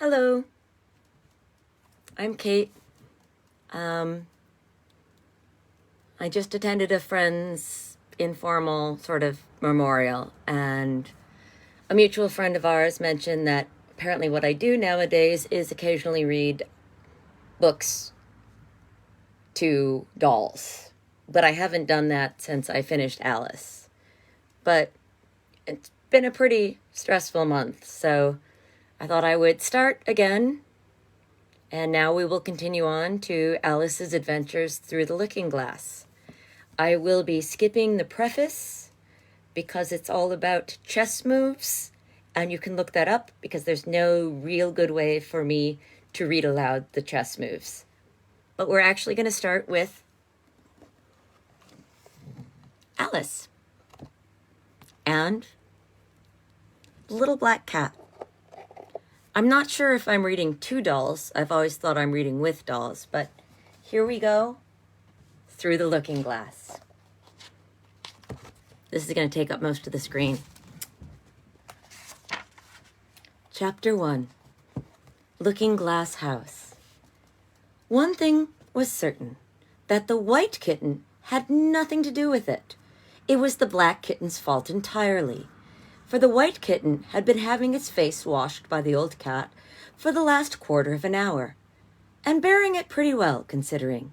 Hello, I'm Kate. I just attended a friend's informal sort of memorial, and a mutual friend of ours mentioned that apparently what I do nowadays is occasionally read books to dolls. But I haven't done that since I finished Alice. But it's been a pretty stressful month, so I thought I would start again. And now we will continue on to Alice's Adventures Through the Looking Glass. I will be skipping the preface because it's all about chess moves, and you can look that up because there's no real good way for me to read aloud the chess moves. But we're actually going to start with Alice and Little Black Cat. I'm not sure if I'm reading to dolls. I've always thought I'm reading with dolls, but here we go, Through the Looking Glass. This is going to take up most of the screen. Chapter 1, Looking Glass House. One thing was certain, that the white kitten had nothing to do with it. It was the black kitten's fault entirely. For the white kitten had been having its face washed by the old cat for the last quarter of an hour, and bearing it pretty well, considering.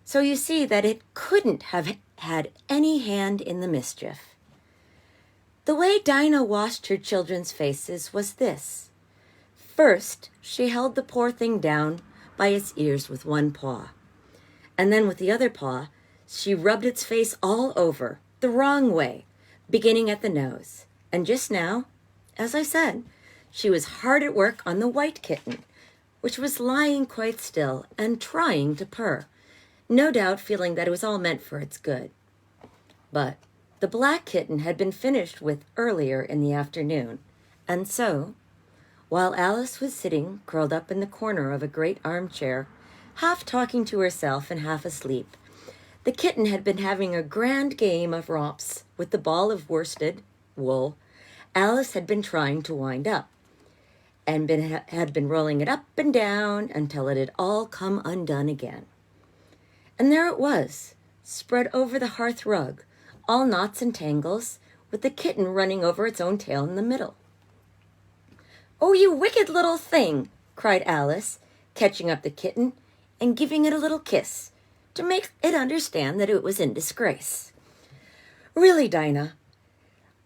So you see that it couldn't have had any hand in the mischief. The way Dinah washed her children's faces was this. First, she held the poor thing down by its ears with one paw, and then with the other paw, she rubbed its face all over, the wrong way, beginning at the nose. And just now, as I said, she was hard at work on the white kitten, which was lying quite still and trying to purr, no doubt feeling that it was all meant for its good. But the black kitten had been finished with earlier in the afternoon, and so, while Alice was sitting curled up in the corner of a great armchair, half talking to herself and half asleep, the kitten had been having a grand game of romps with the ball of worsted wool Alice had been trying to wind up, and had been rolling it up and down until it had all come undone again. And there it was, spread over the hearth rug, all knots and tangles, with the kitten running over its own tail in the middle. "Oh, you wicked little thing!" cried Alice, catching up the kitten and giving it a little kiss to make it understand that it was in disgrace. "Really, Dinah,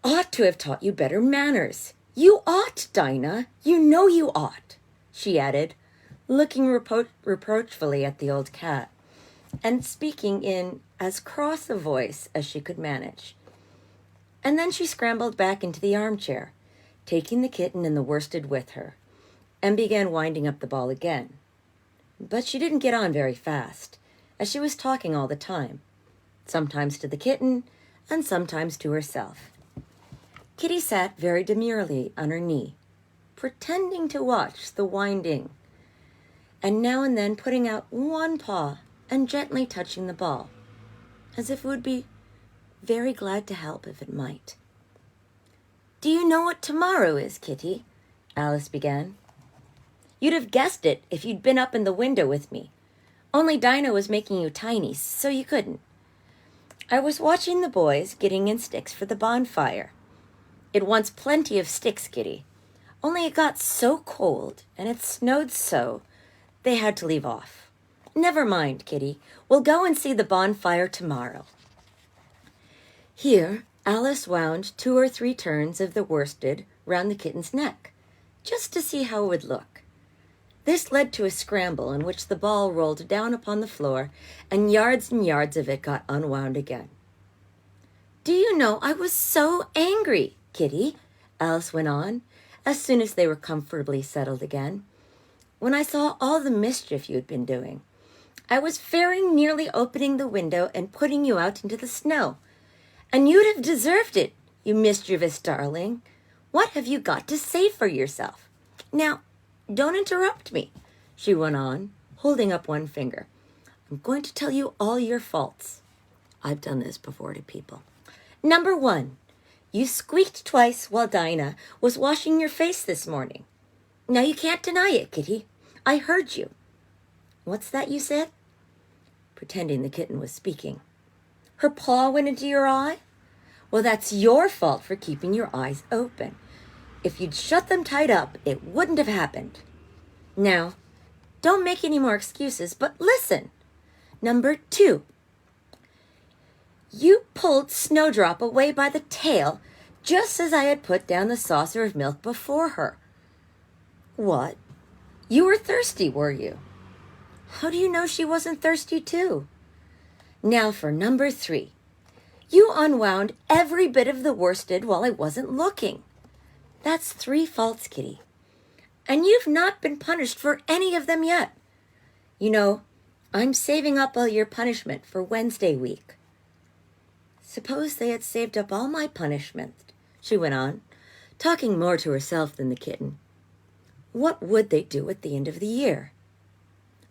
ought to have taught you better manners. You ought, Dinah. You know you ought," she added, looking reproachfully at the old cat, and speaking in as cross a voice as she could manage. And then she scrambled back into the armchair, taking the kitten and the worsted with her, and began winding up the ball again. But she didn't get on very fast, as she was talking all the time, sometimes to the kitten and sometimes to herself. Kitty sat very demurely on her knee, pretending to watch the winding, and now and then putting out one paw and gently touching the ball, as if it would be very glad to help if it might. "Do you know what tomorrow is, Kitty?" Alice began. "You'd have guessed it if you'd been up in the window with me, only Dinah was making you tiny, so you couldn't. I was watching the boys getting in sticks for the bonfire. It wants plenty of sticks, Kitty, only it got so cold and it snowed so they had to leave off. Never mind, Kitty, we'll go and see the bonfire tomorrow." Here Alice wound 2 or 3 turns of the worsted round the kitten's neck, just to see how it would look. This led to a scramble in which the ball rolled down upon the floor, and yards of it got unwound again. "Do you know I was so angry, Kitty," Alice went on, as soon as they were comfortably settled again, "when I saw all the mischief you had been doing. I was very nearly opening the window and putting you out into the snow. And you'd have deserved it, you mischievous darling. What have you got to say for yourself? Now, don't interrupt me," she went on, holding up one finger. "I'm going to tell you all your faults. I've done this before to people. Number 1, you squeaked twice while Dinah was washing your face this morning. Now you can't deny it, Kitty. I heard you. What's that you said? Pretending the kitten was speaking. Her paw went into your eye? Well, that's your fault for keeping your eyes open. If you'd shut them tight up, it wouldn't have happened. Now, don't make any more excuses, but listen. Number 2. You pulled Snowdrop away by the tail just as I had put down the saucer of milk before her. What? You were thirsty, were you? How do you know she wasn't thirsty too? Now for number 3. You unwound every bit of the worsted while I wasn't looking. That's 3 faults, Kitty. And you've not been punished for any of them yet. You know, I'm saving up all your punishment for Wednesday week. Suppose they had saved up all my punishment, she went on, talking more to herself than the kitten. What would they do at the end of the year?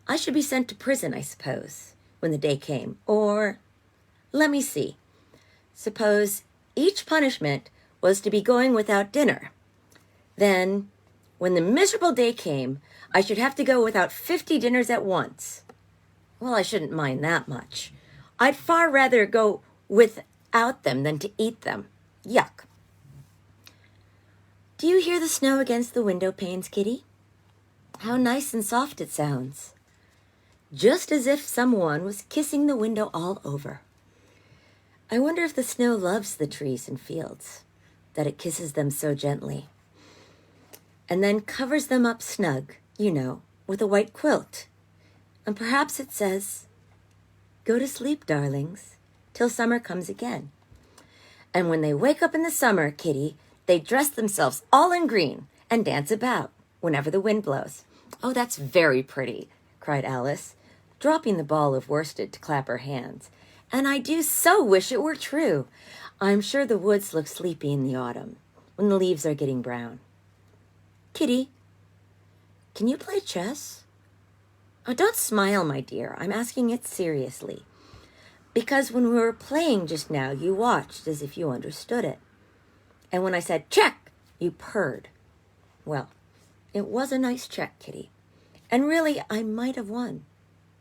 I should be sent to prison, I suppose, when the day came. Or, let me see. Suppose each punishment was to be going without dinner. Then, when the miserable day came, I should have to go without 50 dinners at once. Well, I shouldn't mind that much. I'd far rather go without them than to eat them. Yuck. Do you hear the snow against the window panes, Kitty? How nice and soft it sounds. Just as if someone was kissing the window all over. I wonder if the snow loves the trees and fields, that it kisses them so gently. And then covers them up snug, you know, with a white quilt. And perhaps it says, go to sleep, darlings, till summer comes again. And when they wake up in the summer, Kitty, they dress themselves all in green and dance about whenever the wind blows. Oh, that's very pretty, cried Alice, dropping the ball of worsted to clap her hands. And I do so wish it were true. I'm sure the woods look sleepy in the autumn, when the leaves are getting brown. Kitty, can you play chess? Oh, don't smile, my dear. I'm asking it seriously. Because when we were playing just now, you watched as if you understood it. And when I said, check, you purred. Well, it was a nice check, Kitty. And really, I might have won,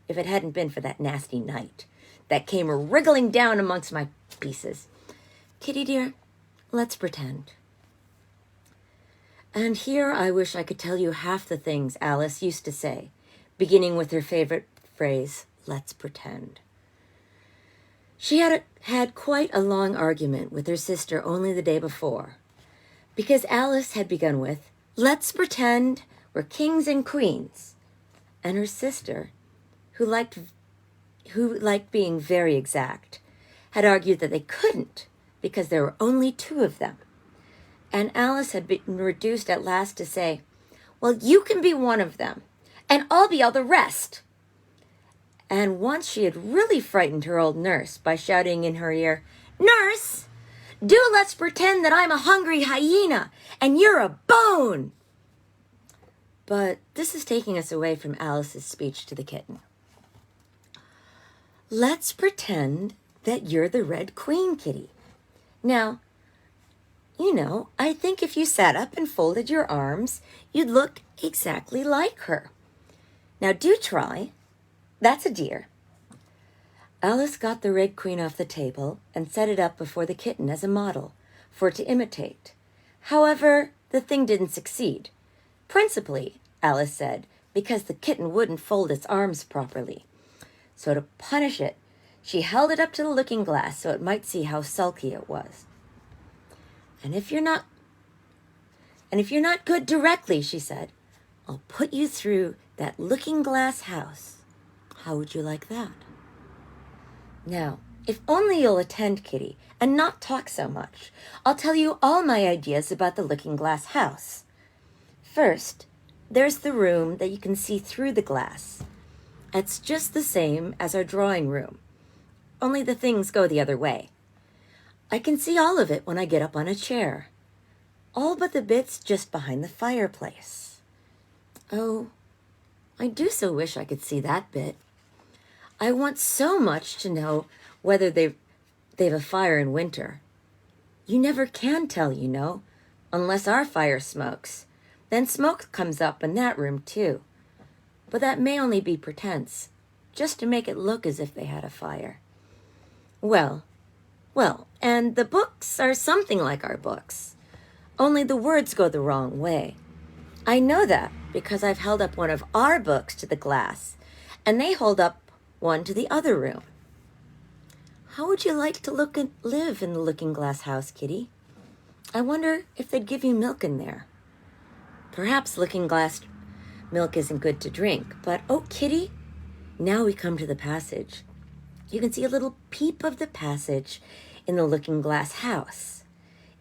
if it hadn't been for that nasty knight that came wriggling down amongst my pieces. Kitty, dear, let's pretend. And here I wish I could tell you half the things Alice used to say, beginning with her favorite phrase, let's pretend. She had quite a long argument with her sister only the day before, because Alice had begun with, let's pretend we're kings and queens, and her sister, who liked being very exact, had argued that they couldn't because there were only 2 of them. And Alice had been reduced at last to say, well, you can be one of them, and I'll be all the rest. And once she had really frightened her old nurse by shouting in her ear, Nurse, do let's pretend that I'm a hungry hyena and you're a bone. But this is taking us away from Alice's speech to the kitten. Let's pretend that you're the Red Queen, Kitty. Now, you know, I think if you sat up and folded your arms, you'd look exactly like her. Now do try. That's a dear. Alice got the Red Queen off the table and set it up before the kitten as a model for it to imitate. However, the thing didn't succeed. Principally, Alice said, because the kitten wouldn't fold its arms properly. So to punish it, she held it up to the looking glass so it might see how sulky it was. And if you're not good directly, she said, I'll put you through that looking glass house. How would you like that? Now, if only you'll attend, Kitty, and not talk so much, I'll tell you all my ideas about the looking glass house. First, there's the room that you can see through the glass. It's just the same as our drawing room, only the things go the other way. I can see all of it when I get up on a chair, all but the bits just behind the fireplace. Oh, I do so wish I could see that bit. I want so much to know whether they've a fire in winter. You never can tell, you know, unless our fire smokes. Then smoke comes up in that room too. But that may only be pretense, just to make it look as if they had a fire. Well, and the books are something like our books, only the words go the wrong way. I know that because I've held up one of our books to the glass, and they hold up one to the other room. How would you like to live in the looking-glass house, Kitty? I wonder if they'd give you milk in there. Perhaps looking-glass milk isn't good to drink, but oh, Kitty, now we come to the passage. You can see a little peep of the passage in the looking-glass house.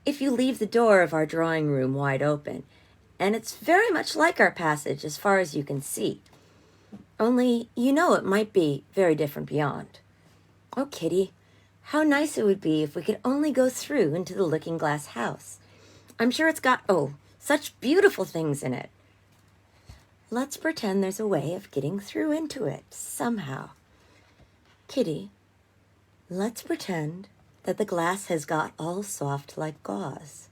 If you leave the door of our drawing room wide open, and it's very much like our passage as far as you can see. Only, you know, it might be very different beyond. Oh, Kitty, how nice it would be if we could only go through into the looking-glass house. I'm sure it's got, such beautiful things in it. Let's pretend there's a way of getting through into it, somehow. Kitty, let's pretend that the glass has got all soft like gauze,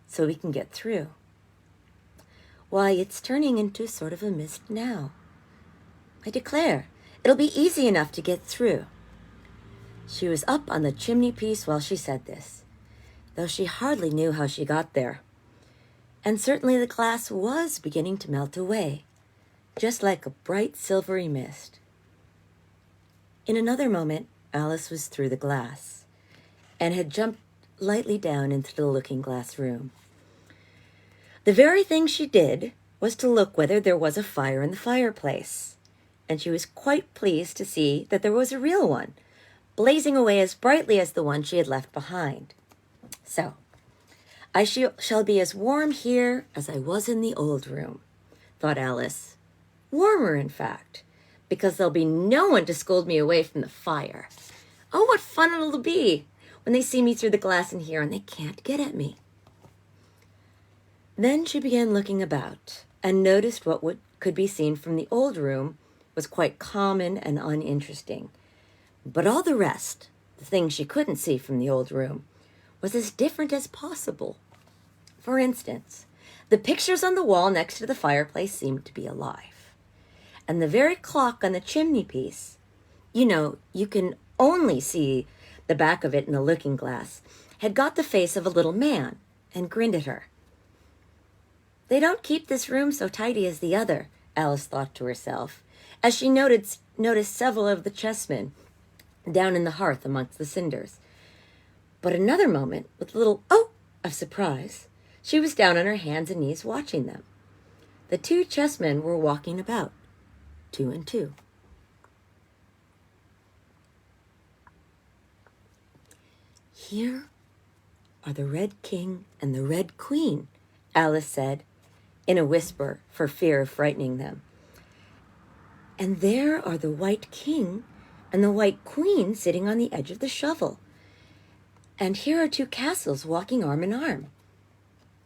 so we can get through. Why, it's turning into sort of a mist now. I declare, it'll be easy enough to get through. She was up on the chimney piece while she said this, though she hardly knew how she got there. And certainly the glass was beginning to melt away, just like a bright silvery mist. In another moment, Alice was through the glass and had jumped lightly down into the looking-glass room. The very thing she did was to look whether there was a fire in the fireplace, and she was quite pleased to see that there was a real one, blazing away as brightly as the one she had left behind. So, I shall be as warm here as I was in the old room, thought Alice. Warmer, in fact, because there'll be no one to scold me away from the fire. Oh, what fun it'll be when they see me through the glass in here and they can't get at me. Then she began looking about and noticed what could be seen from the old room was quite common and uninteresting. But all the rest, the things she couldn't see from the old room, was as different as possible. For instance, the pictures on the wall next to the fireplace seemed to be alive. And the very clock on the chimney piece, you can only see the back of it in the looking glass, had got the face of a little man and grinned at her. They don't keep this room so tidy as the other, Alice thought to herself, as she noticed several of the chessmen down in the hearth amongst the cinders. But another moment, with a little of surprise, she was down on her hands and knees watching them. The two chessmen were walking about, 2 and 2. Here are the Red King and the Red Queen, Alice said, in a whisper for fear of frightening them. And there are the White King and the White Queen sitting on the edge of the shovel. And here are 2 castles walking arm in arm.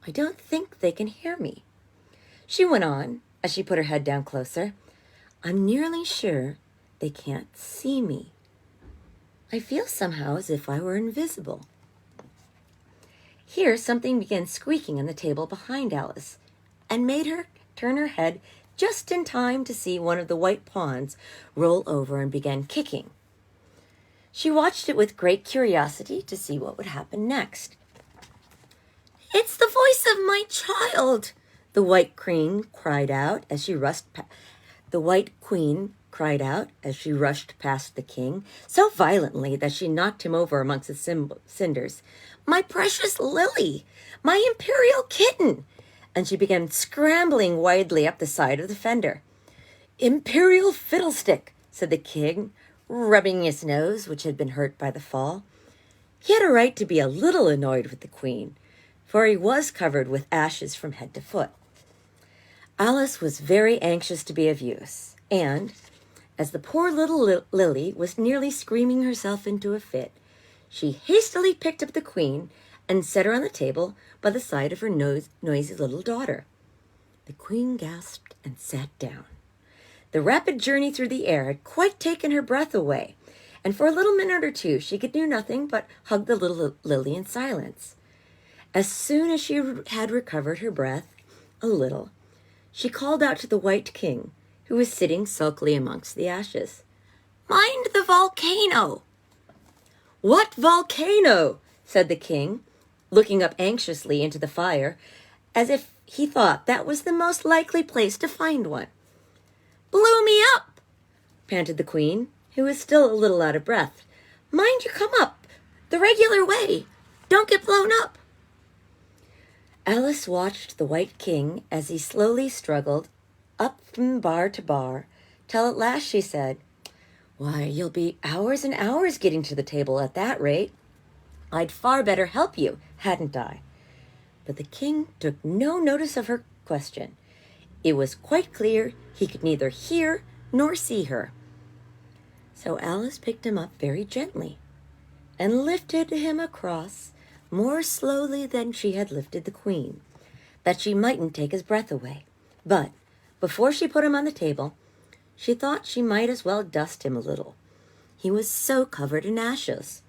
I don't think they can hear me. She went on, as she put her head down closer. I'm nearly sure they can't see me. I feel somehow as if I were invisible. Here something began squeaking on the table behind Alice, and made her turn her head just in time to see one of the white pawns roll over and begin kicking. She watched it with great curiosity to see what would happen next. It's the voice of my child, the White Queen cried out as she rushed past the king, so violently that she knocked him over amongst the cinders. My precious Lily, my imperial kitten! And she began scrambling wildly up the side of the fender. Imperial fiddlestick, said the king, rubbing his nose, which had been hurt by the fall. He had a right to be a little annoyed with the queen, for he was covered with ashes from head to foot. Alice was very anxious to be of use, and, as the poor little Lily was nearly screaming herself into a fit, she hastily picked up the queen and set her on the table by the side of her noisy little daughter. The queen gasped and sat down. The rapid journey through the air had quite taken her breath away, and for a little minute or two she could do nothing but hug the little Lily in silence. As soon as she had recovered her breath, a little, she called out to the White King, who was sitting sulkily amongst the ashes. "Mind the volcano!" "What volcano?" said the king, looking up anxiously into the fire, as if he thought that was the most likely place to find one. "Blew me up," panted the queen, who was still a little out of breath. "Mind you come up the regular way. Don't get blown up." Alice watched the White King as he slowly struggled up from bar to bar, till at last she said, "Why, you'll be hours and hours getting to the table at that rate. I'd far better help you, hadn't I?" But the king took no notice of her question. It was quite clear he could neither hear nor see her. So Alice picked him up very gently and lifted him across more slowly than she had lifted the queen, that she mightn't take his breath away. But before she put him on the table, she thought she might as well dust him a little. He was so covered in ashes.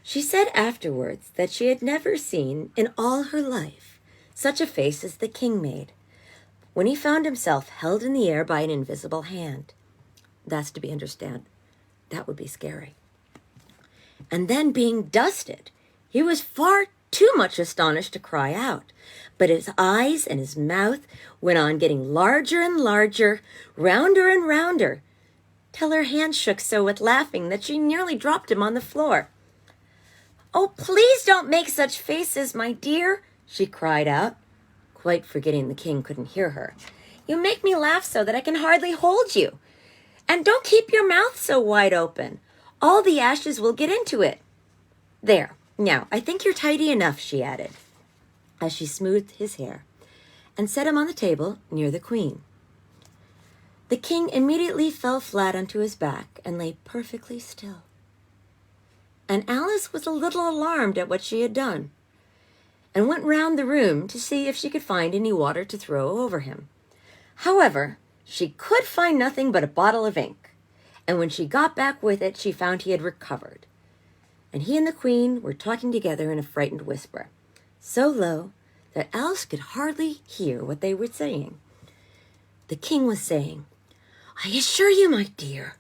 She said afterwards that she had never seen in all her life such a face as the king made when he found himself held in the air by an invisible hand. That's to be understood. That would be scary. And then being dusted, he was far too much astonished to cry out, but his eyes and his mouth went on getting larger and larger, rounder and rounder, till her hands shook so with laughing that she nearly dropped him on the floor. "Oh, please don't make such faces, my dear," she cried out, quite forgetting the king couldn't hear her. "You make me laugh so that I can hardly hold you. And don't keep your mouth so wide open. All the ashes will get into it. There, now, I think you're tidy enough," she added, as she smoothed his hair and set him on the table near the queen. The king immediately fell flat onto his back and lay perfectly still. And Alice was a little alarmed at what she had done, and went round the room to see if she could find any water to throw over him. However, she could find nothing but a bottle of ink, and when she got back with it, she found he had recovered, and he and the queen were talking together in a frightened whisper, so low that Alice could hardly hear what they were saying. The king was saying, "I assure you, my dear,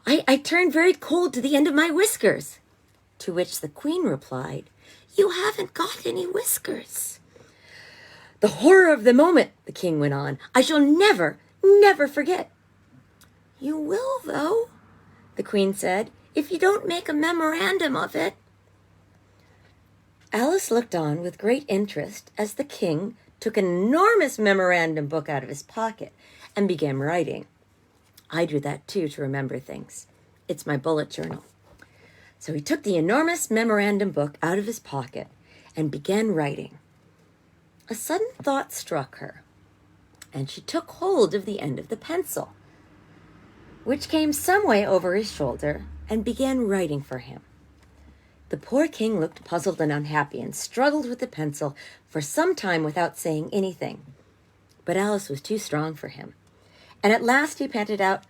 I turned very cold to the end of my whiskers." To which the queen replied, "You haven't got any whiskers." "The horror of the moment," the king went on, "I shall never, never forget." "You will, though," the queen said, "if you don't make a memorandum of it." Alice looked on with great interest as the king took an enormous memorandum book out of his pocket and began writing. I do that too, to remember things. It's my bullet journal. So he took the enormous memorandum book out of his pocket and began writing. A sudden thought struck her, and she took hold of the end of the pencil, which came some way over his shoulder, and began writing for him. The poor king looked puzzled and unhappy and struggled with the pencil for some time without saying anything. But Alice was too strong for him, and at last he panted out,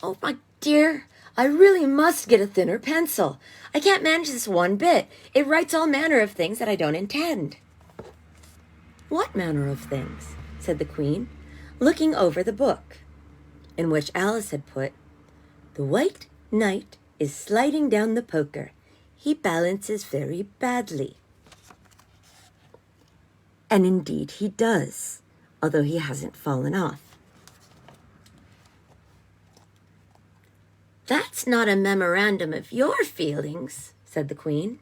"Oh, my dear, I really must get a thinner pencil. I can't manage this one bit. It writes all manner of things that I don't intend." "What manner of things?" said the queen, looking over the book, in which Alice had put, "The White Knight is sliding down the poker. He balances very badly." And indeed he does, although he hasn't fallen off. "That's not a memorandum of your feelings," said the queen.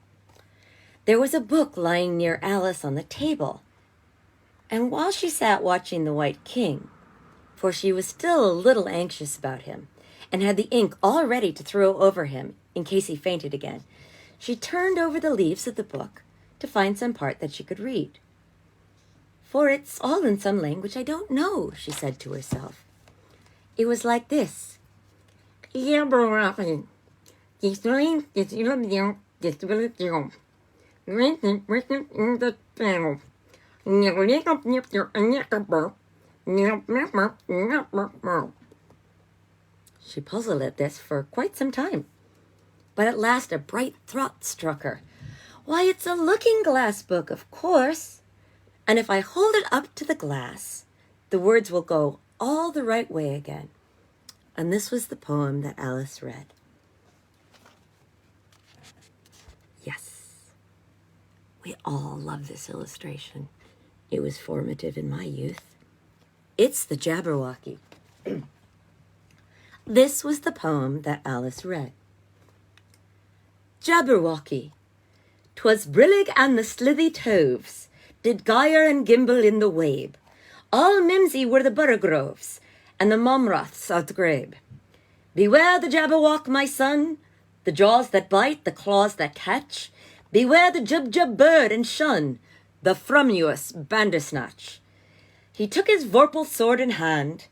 There was a book lying near Alice on the table, and while she sat watching the White King, for she was still a little anxious about him, and had the ink all ready to throw over him in case he fainted again, she turned over the leaves of the book to find some part that she could read. "For it's all in some language I don't know," she said to herself. It was like this. "Jabberwocky. She puzzled at this for quite some time, but at last a bright thought struck her. "Why, it's a looking-glass book, of course." And if I hold it up to the glass, the words will go all the right way again. And this was the poem that Alice read. Yes, we all love this illustration. It was formative in my youth. It's the Jabberwocky. This was the poem that Alice read. Jabberwocky. 'Twas brillig and the slithy toves did gyre and gimble in the wabe. All mimsy were the borogoves, and the momraths of the grabe. Beware the Jabberwock, my son, the jaws that bite, the claws that catch. Beware the jub bird, and shun the frumious bandersnatch. He took his vorpal sword in hand,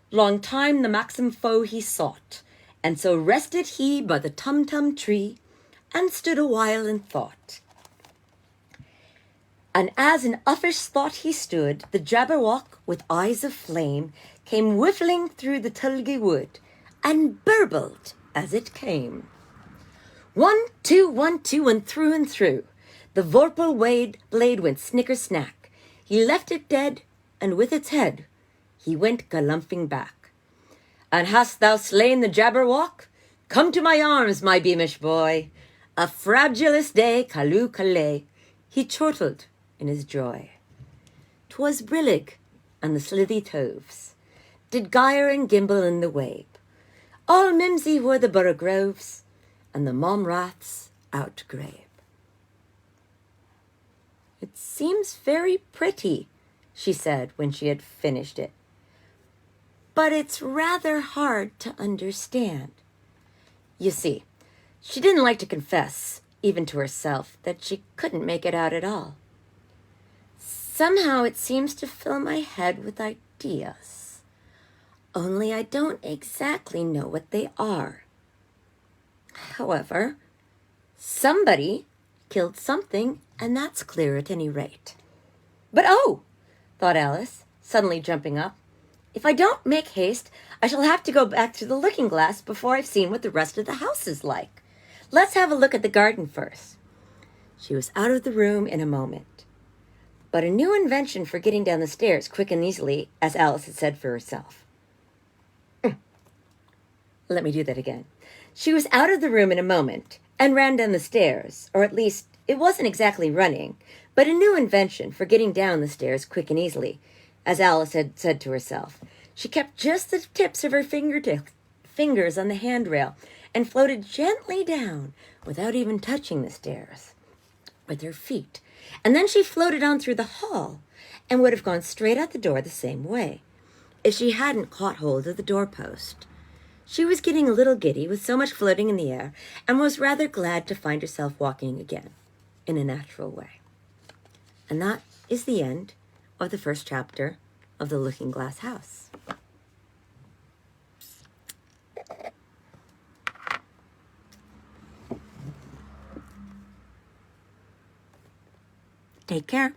long time the maxim foe he sought, and so rested he by the tum-tum tree, and stood a while in thought. And as in uffish thought he stood, the Jabberwock, with eyes of flame, came whiffling through the tulgey wood, and burbled as it came. 1, 2, 1, 2, and through. The vorpal blade went snicker-snack. He left it dead, and with its head he went galumphing back. And hast thou slain the Jabberwock? Come to my arms, my beamish boy. A frabulous day, calloo callay, he chortled in his joy. 'Twas brillig, and the slithy toves did gyre and gimble in the wabe. All mimsy were the borogoves, and the momraths outgrabe. It seems very pretty, she said when she had finished it. But it's rather hard to understand. You see, she didn't like to confess, even to herself, that she couldn't make it out at all. Somehow it seems to fill my head with ideas, only I don't exactly know what they are. However, somebody killed something, and that's clear at any rate. But oh, thought Alice, suddenly jumping up, if I don't make haste, I shall have to go back to the looking glass before I've seen what the rest of the house is like. Let's have a look at the garden first. She was out of the room in a moment. But a new invention for getting down the stairs quick and easily, as Alice had said for herself. Let me do that again. She was out of the room in a moment and ran down the stairs, or at least it wasn't exactly running, but a new invention for getting down the stairs quick and easily, as Alice had said to herself. She kept just the tips of her fingers on the handrail and floated gently down without even touching the stairs with her feet. And then she floated on through the hall and would have gone straight out the door the same way if she hadn't caught hold of the doorpost. She was getting a little giddy with so much floating in the air and was rather glad to find herself walking again in a natural way. And that is the end of the first chapter of The Looking Glass House. Take care.